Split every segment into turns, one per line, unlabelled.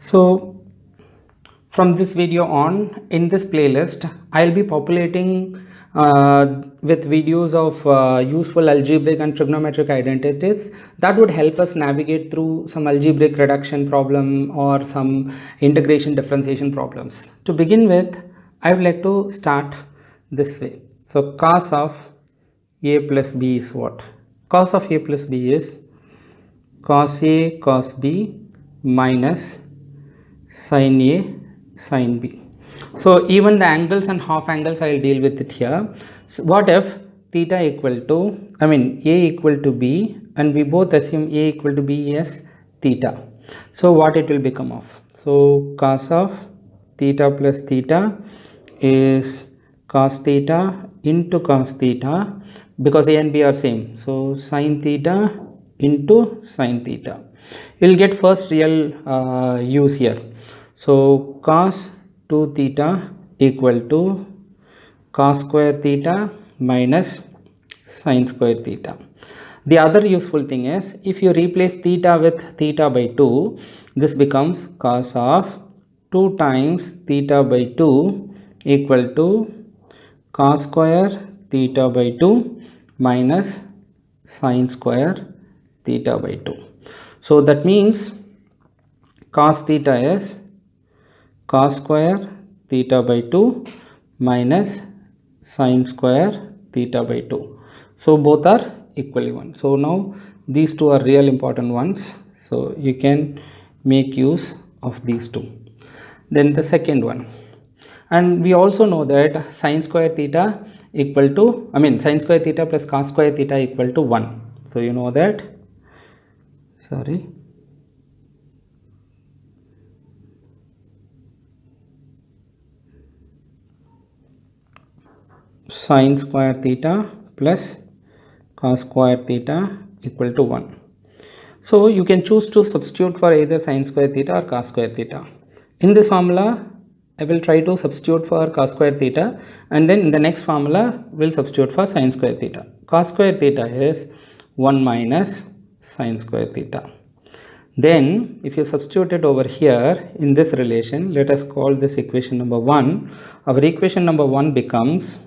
So from this video on, in this playlist, I'll be populating with videos of useful algebraic and trigonometric identities that would help us navigate through some algebraic reduction problem or some integration differentiation problems. To begin with, I would like to start this way. So cos of a plus b is what? Cos of a plus b is cos a cos b minus sin a sin b. So even the angles and half angles I will deal with it here. So what if theta equal to, a equal to b, and we both assume a equal to b as theta. So what it will become of? So cos of theta plus theta is cos theta into cos theta, because a and b are same. So sin theta into sin theta. You will get first real use here. So cos 2 theta equal to cos square theta minus sin square theta. The other useful thing is, if you replace theta with theta by 2, this becomes cos of 2 times theta by 2 equal to cos square theta by 2 minus sin square theta by 2. So that means cos theta is cos square theta by 2 minus sin square theta by 2. So both are equally 1. So now these two are real important ones. So you can make use of these two. Then the second one. And we also know that sin square theta equal to, sin square theta plus cos square theta equal to 1. So you know that, sin square theta plus cos square theta equal to 1. So you can choose to substitute for either sin square theta or cos square theta. In this formula, I will try to substitute for cos square theta, and then in the next formula, we'll substitute for sin square theta. Cos square theta is 1 minus sin square theta. Then if you substitute it over here in this relation, let us call this equation number 1. Our equation number 1 becomes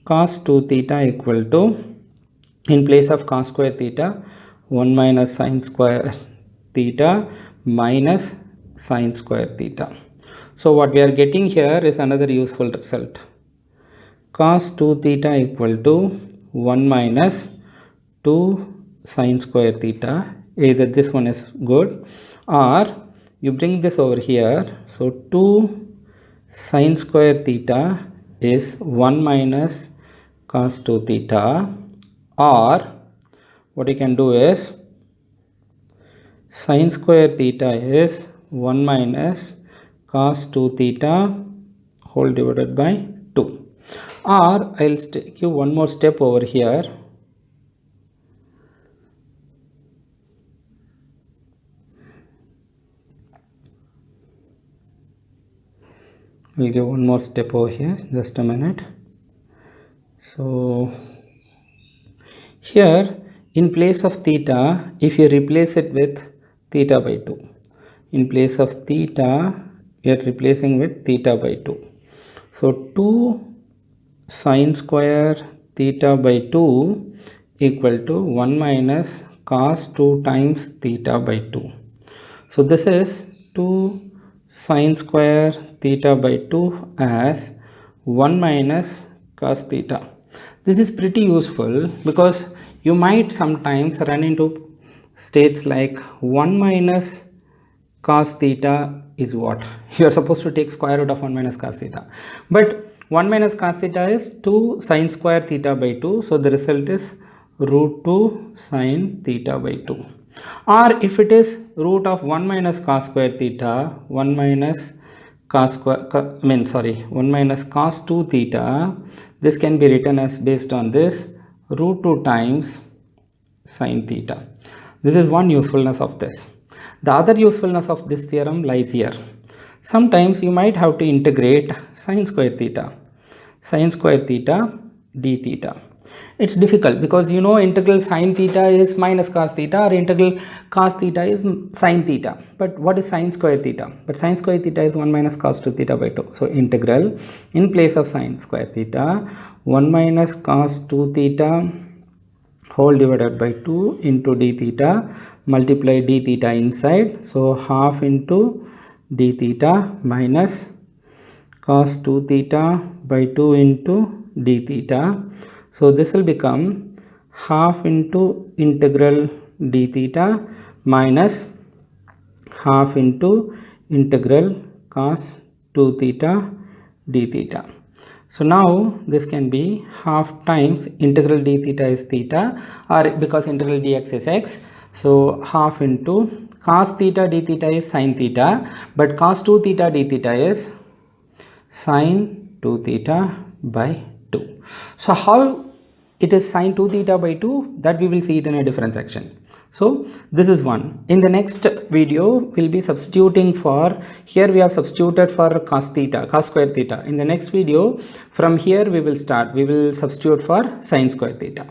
cos 2 theta equal to, in place of cos square theta, 1 minus sin square theta minus sin square theta. So what we are getting here is another useful result. Cos 2 theta equal to 1 minus 2 sin square theta. Either this one is good, or you bring this over here. So 2 sin square theta is 1 minus cos 2 theta, or what you can do is sin square theta is 1 minus cos 2 theta whole divided by 2. Or I'll take you one more step over here. We'll give one more step over here, just a minute. So here, in place of theta, if you replace it with theta by 2, in place of theta, we are replacing with theta by 2. So 2 sin square theta by 2 equal to 1 minus cos 2 times theta by 2. So this is 2 sin square theta by 2 as 1 minus cos theta. This is pretty useful because you might sometimes run into states like 1 minus cos theta is what? You are supposed to take square root of 1 minus cos theta. But 1 minus cos theta is 2 sin square theta by 2. So the result is root 2 sin theta by 2. Or if it is root of 1 minus cos square theta, 1 minus cos 2 theta, this can be written as, based on this, root 2 times sin theta. This is one usefulness of this. The other usefulness of this theorem lies here. Sometimes you might have to integrate sin square theta d theta. It's difficult because you know integral sine theta is minus cos theta, or integral cos theta is sine theta. But what is sine square theta? But sine square theta is 1 minus cos 2 theta by 2. So integral in place of sine square theta, 1 minus cos 2 theta whole divided by 2 into d theta, multiply d theta inside. So half into d theta minus cos 2 theta by 2 into d theta. So this will become half into integral d theta minus half into integral cos 2 theta d theta. So now this can be half times integral d theta is theta, or because integral dx is x, so half into cos theta d theta is sine theta, but cos 2 theta d theta is sine 2 theta by 2. So how it is sine 2 theta by 2, that we will see it in a different section. So this is one. In the next video we'll be substituting for, here we have substituted for cos theta, cos square theta. In the next video from here we will start, we will substitute for sine square theta.